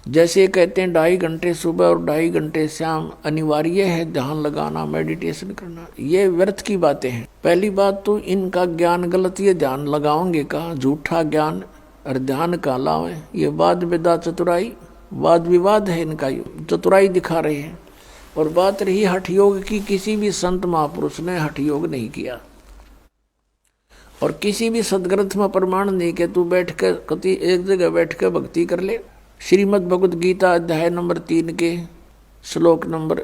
जैसे कहते हैं 2.5 घंटे सुबह और 2.5 घंटे शाम अनिवार्य है ध्यान लगाना, मेडिटेशन करना, ये व्यर्थ की बातें हैं। पहली बात तो इनका ज्ञान गलत, ये ध्यान लगाओगे कहाँ, झूठा ज्ञान और ध्यान का लावे, ये वाद विदा चतुराई, वाद विवाद है इनका, चतुराई दिखा रहे हैं। और बात रही हठ योग की, किसी भी संत महापुरुष ने हठ योग नहीं किया और किसी भी सदग्रंथ में प्रमाण नहीं कि तू बैठ कर कति एक जगह बैठ कर भक्ति कर ले। श्रीमद् भगवद गीता अध्याय नंबर 3 के श्लोक नंबर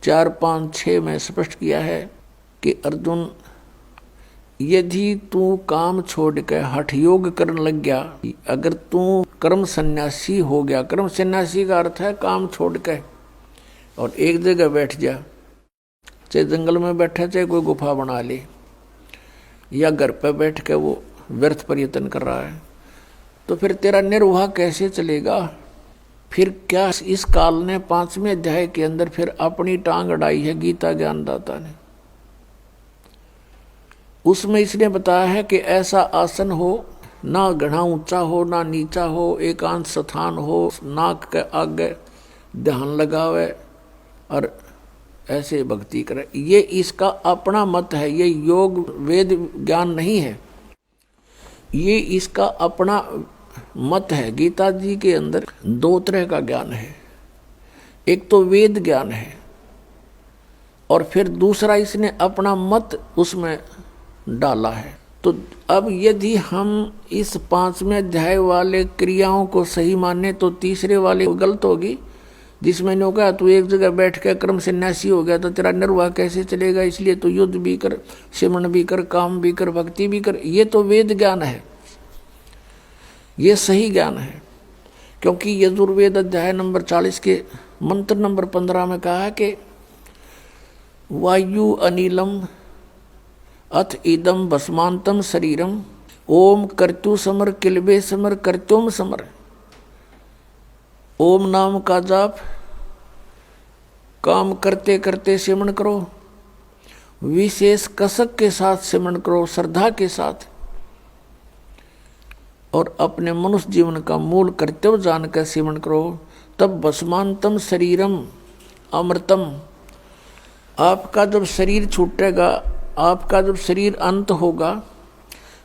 4, 5, 6 में स्पष्ट किया है कि अर्जुन, यदि तू काम छोड़ कर हठ योग करने लग गया, अगर तू कर्म सन्यासी हो गया, कर्म सन्यासी का अर्थ है काम छोड़ कर और एक जगह बैठ जा, चाहे जंगल में बैठा, चाहे कोई गुफा बना ले, या घर पर बैठ कर वो व्यर्थ प्रयत्न कर रहा है, तो फिर तेरा निर्वाह कैसे चलेगा? फिर क्या इस काल ने 5वें अध्याय के अंदर फिर अपनी टांग अड़ाई है गीता ज्ञानदाता ने। उसमें इसने बताया है कि ऐसा आसन हो, ना घना ऊंचा हो ना नीचा हो, एकांत स्थान हो, नाक के आगे ध्यान लगावे और ऐसे भक्ति करे। ये इसका अपना मत है, ये योग वेद ज्ञान नहीं है, ये इसका अपना मत है। गीता जी के अंदर 2 तरह का ज्ञान है, एक तो वेद ज्ञान है और फिर दूसरा इसने अपना मत उसमें डाला है। तो अब यदि हम इस 5वें अध्याय वाले क्रियाओं को सही माने तो तीसरे वाले गलत होगी, जिसमें ने कहा तू एक जगह बैठ कर कर्म सन्यासी हो गया तो तेरा निर्वाह कैसे चलेगा, इसलिए तो युद्ध भी कर, सिमरण भी कर, काम भी कर, भक्ति भी कर। ये तो वेद ज्ञान है, ये सही ज्ञान है। क्योंकि यजुर्वेद अध्याय नंबर 40 के मंत्र नंबर 15 में कहा है कि वायु अनिलम अथ इदम भस्मांतम शरीरम ओम कर्तु समर किलबे समर कर्तुम समर। ओम नाम का जाप काम करते करते सिमरण करो, विशेष कसक के साथ सिमरण करो, श्रद्धा के साथ, और अपने मनुष्य जीवन का मूल कर्तव्य जानकर सिमरण करो, तब भस्मांतम शरीरम अमृतम। आपका जब शरीर छूटेगा, आपका जब शरीर अंत होगा,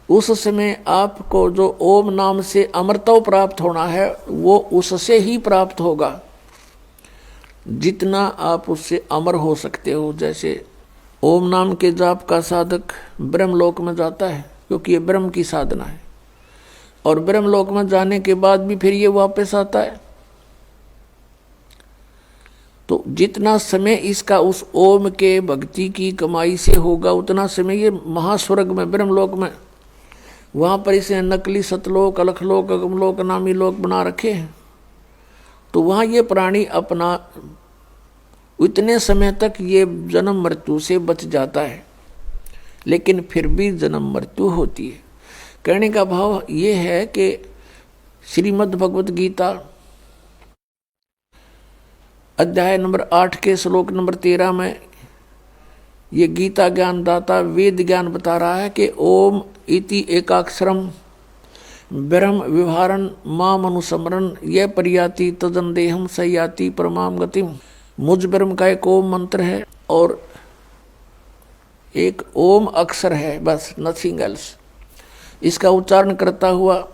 उस समय आपको जो ओम नाम से अमृतव प्राप्त होना है वो उससे ही प्राप्त होगा जितना आप उससे अमर हो सकते हो। जैसे ओम नाम के जाप का साधक ब्रह्मलोक में जाता है, क्योंकि ये ब्रह्म की साधना है, और ब्रह्मलोक में जाने के बाद भी फिर ये वापस आता है। तो जितना समय इसका उस ओम के भक्ति की कमाई से होगा, उतना समय ये महास्वर्ग में ब्रह्मलोक में, वहाँ पर इसे नकली सतलोक, अलखलोक, अगमलोक, नामी लोक बना रखे हैं। तो वहाँ ये प्राणी अपना इतने समय तक ये जन्म मृत्यु से बच जाता है, लेकिन फिर भी जन्म मृत्यु होती है। कहने का भाव ये है कि श्रीमद् भगवद गीता अध्याय नंबर 8 के श्लोक नंबर 13 में ये गीता ज्ञान दाता वेद ज्ञान बता रहा है कि ओम इति एकाक्षरम ब्रह्म विहारन माम अनुस्मरण यह परियाति तदन देहम सयाति परमाम गतिम। मुझ ब्रह्म का एक ओम मंत्र है और एक ओम अक्षर है, बस, नथिंग एल्स। इसका उच्चारण करता हुआ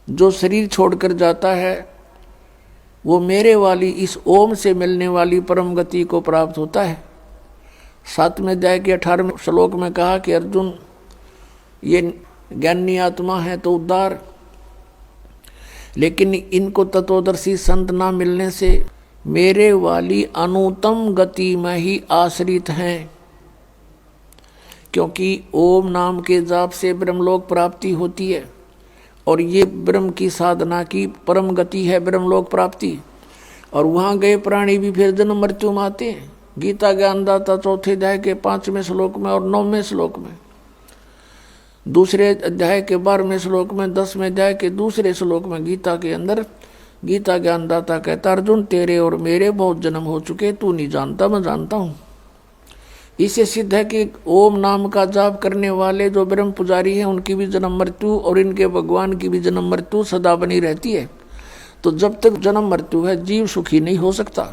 जो शरीर छोड़कर जाता है वो मेरे वाली इस ओम से मिलने वाली परम गति को प्राप्त होता है। 7वें अध्याय के 18वें श्लोक में कहा कि अर्जुन, ये ज्ञानी आत्मा है तो उद्धार, लेकिन इनको तत्वदर्शी संत ना मिलने से मेरे वाली अनुत्तम गति में ही आश्रित हैं। क्योंकि ओम नाम के जाप से ब्रह्मलोक प्राप्ति होती है और ये ब्रह्म की साधना की परम गति है ब्रह्मलोक प्राप्ति। और वहाँ गए प्राणी भी फिर जन्म मृत्यु में आते हैं। गीता ज्ञानदाता 4थे अध्याय के 5वें श्लोक में और 9वें श्लोक में, 2रे अध्याय के 12वें श्लोक में, 10वें अध्याय के 2रे श्लोक में गीता के अंदर गीता ज्ञानदाता कहता, अर्जुन तेरे और मेरे बहुत जन्म हो चुके, तू नहीं जानता, मैं जानता हूँ। इससे सिद्ध है कि ओम नाम का जाप करने वाले जो ब्रह्म पुजारी हैं उनकी भी जन्म मृत्यु और इनके भगवान की भी जन्म मृत्यु सदा बनी रहती है। तो जब तक जन्म मृत्यु है जीव सुखी नहीं हो सकता।